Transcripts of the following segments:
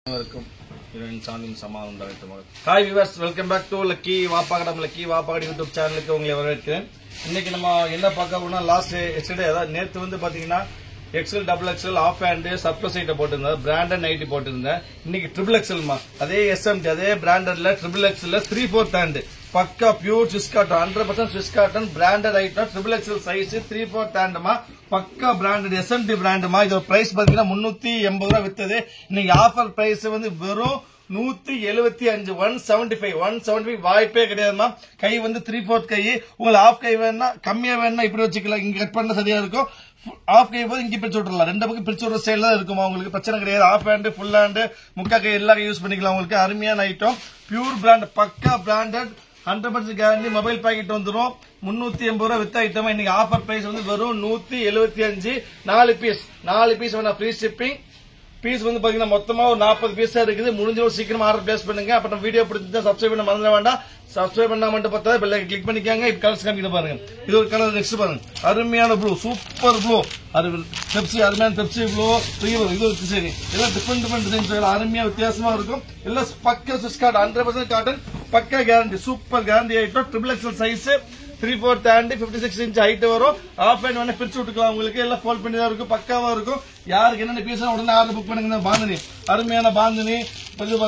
Hi viewers, welcome back to Lucky Vapagadam Lucky Vapagadi YouTube channel க்கு உங்களை வரவேற்கிறேன். இன்னைக்கு நம்ம என்ன பார்க்க போறோம்னா லாஸ்ட் எஸ்டர்டே அதாவது நேத்து வந்து பாத்தீங்கன்னா XL double XL half hand surplus ஐட்ட போட்டுருந்தேன் பிராண்டட் நைட்டி போட்டுருந்தேன். இன்னைக்கு ட்ரிபிள் XL மா அதே SMT அதே பிராண்டட்ல ட்ரிபிள் XL 3/4 ஹேண்ட் பக்கா pure Swiss cotton 100% Swiss cotton branded item triple XL size 3/4 hand மா பக்கா பிராண்டட் SMT பிராண்ட் மா. இதோட பிரைஸ் பாத்தீங்கன்னா 380 ரூபாய் வித்தது. இன்னைக்கு ஆஃபர் பிரைஸ் வந்து வெறும் 175 175 வாய்ப்பே கிடையாதுமா. கை வந்து 3/4 கை. உங்களுக்கு ஆஃப் கை வேணா கம்மியா வேணா இப்படி வச்சுக்கலாம். இங்க கட் பண்ண சரியா இருக்கும். ஆஃப் கை போது இங்க பிரிச்சு விட்டுறலாம். ரெண்டு பக்கம் பிரிச்சு விடுற ஸ்டைல் தான் இருக்குமா. உங்களுக்கு பிரச்சனை கிடையாது. ஆஃப் ஹேண்ட் ஃபுல் ஹேண்ட் முக்கா கை எல்லா கை யூஸ் பண்ணிக்கலாம். உங்களுக்கு அருமையான ஐட்டம் பியூர் பிராண்ட் பக்கா பிராண்டட் 100% கேரண்டி. மொபைல் பாக்கெட் வந்துடும் 380 ரூபாய் வித்த ஐட்டம். இன்னைக்கு ஆஃபர் பிரைஸ் வந்து வெறும் 175. 4 பீஸ் வேணா ஃப்ரீ ஷிப்பிங். பீஸ் வந்து பாத்தீங்கன்னா மொத்தமா ஒரு 40 பீஸா இருக்குது. முடிஞ்ச சீக்கிரம் ஆர்டர் பிளேஸ் பண்ணுங்க. அப்புறம் வீடியோ பிடிச்சா சப்ஸ்கிரைப் பண்ண மறந்துட வேண்டாம். சப்ஸ்கிரைப் பண்ணா மட்டும் பார்த்தா பெல் கிளிக் பண்ணிக்கோங்க. இப்ப கலர்ஸ் காமிக்கிட்டு பாருங்க. இது ஒரு கலர் நெக்ஸ்ட் பாருங்க. அருமையான ப்ளூ சூப்பர் ப்ளூ. அது பெப்சி அருமையான பெப்சி ப்ளூ. இது ஒரு சரி எல்லாம் டிஃபரெண்ட் டிசைன்ஸ் அருமையா வித்தியாசமா இருக்கும். எல்லாம் பக்கா ஸ்விஸ் காட்டன் 100% காட்டன் பக்கா guarantee super guarantee item. Triple XL size 3/4 hand 56 inch height வரும். ஆஃப் ஹேண்ட் வேணா பிரிச்சு விட்டுக்கலாம். உங்களுக்கு எல்லாம் ஃபோல்ட் பண்ணி தான் இருக்கும். பக்காவா இருக்கும். யாருக்கு என்னென்ன பீஸ் உடனே ஆர்டர் புக் பண்ணுங்க. பாந்தினி அருமையான பாந்தினி.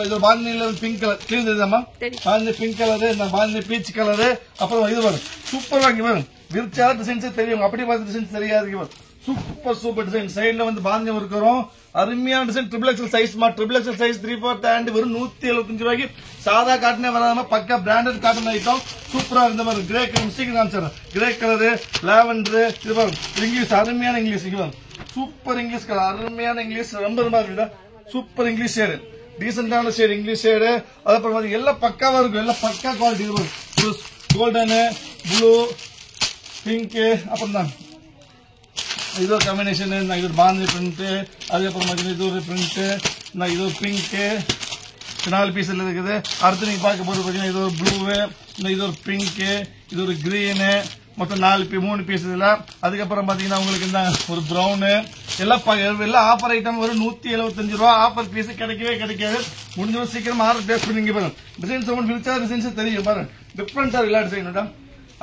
இது பாந்தினில பிங்க் கலர் கிளீன் தெரியுதாமா. Bandhani pink colour bandhani peach colour. அப்புறம் இது வரும் சூப்பர் வாங்கி வரும். விரிச்சால டிசைன்ஸ் தெரியும். அப்படி பார்த்து டிசைன்ஸ் தெரியாது. Super design. சைட்ல வந்து பாந்தினி இருக்கிறோம். அருமையான டிசைன் ட்ரிபிள் எக்ஸல் சைஸ் மா. ட்ரிபிள் எக்ஸல் சைஸ் 3/4 ஹேண்ட் வெறும் 175 ரூபாய்க்கு. சாதா காட்டனே வராம பக்கா பிராண்டட் காட்டன் ஐட்டம் சூப்பரா இருந்த மாதிரி. கிரே கலர் ஸ்டிக் காமிச்சாரு. கிரே கலரு லாவெண்டர் இது பாருங்க. இங்கிலீஷ் அருமையான இங்கிலீஷ் சூப்பர் இங்கிலீஷ் கலர் அருமையான இங்கிலீஷ் ரொம்ப இருக்குதா. சூப்பர் இங்கிலீஷ் ஷேடு டீசென்டான ஷேடு இங்கிலீஷ் ஷேடு. அதுக்கப்புறம் எல்லாம் பக்காவா இருக்கும். எல்லாம் பக்கா குவாலிட்டி. கோல்டனு ப்ளூ பிங்க் அப்புறம் தான் இது ஒரு காம்பினேஷன். இது ஒரு பாந்தி பிரிண்ட். அதுக்கப்புறம் இது ஒரு பிரிண்ட். இது ஒரு பிங்க் 4 பீஸ்ல இருக்குது. அடுத்து நீங்க பார்க்க போறது பாத்தீங்கன்னா இது ஒரு ப்ளூ இது ஒரு பிங்க் இது ஒரு கிரீனு மொத்தம் 3 பீஸ் இதுல. அதுக்கப்புறம் பாத்தீங்கன்னா உங்களுக்கு இந்த ஒரு பிரவுனு எல்லாம் ஆஃபர் ஐட்டம் ஒரு 175 ரூபாய். ஆஃபர் பீஸ் கிடைக்கவே கிடைக்காது. முடிஞ்சவங்க சீக்கிரம் ஆர்டர் பிளேஸ் பண்ணி பாருங்க. டிசைன்ஸ் பிரிச்சா டிசைன்ஸ் தெரியும் பாருங்க. டிஃபரெண்டா எல்லா டிசைன்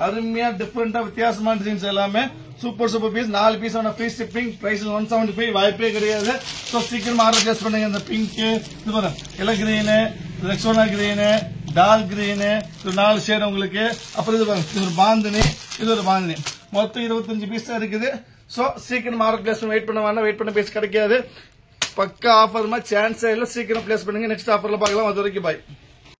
அருமையா டிஃபரெண்டா வித்தியாசமான டிசைன்ஸ் எல்லாமே super piece. 4 piece free shipping. Price 175 வாய்ப்பே கிடையாது. சோ சீக்கிரம் ஆர்டர் பிளேஸ் பண்ணுங்க. இந்த பிங்க் இது பாருங்க எல்லாம் green Rexona green dark green 4 shade உங்களுக்கு. அப்புறம் இது பாருங்க இது ஒரு பாந்தினி இது ஒரு பாந்தினி. மொத்தம் 25 பீஸ் தான் இருக்குது. சோ சீக்கிரம் ஆர்டர் பிளேஸ் பண்ண வெயிட் பண்ண வேண்டாம். வெயிட் பண்ண பீஸ் கிடைக்காது. பக்கா ஆஃபர் சான்ஸ் இல்ல. சீக்கிரம் பிளேஸ் பண்ணுங்க. நெக்ஸ்ட் ஆஃபர்ல பார்க்கலாம். அது வரைக்கும் பாய்.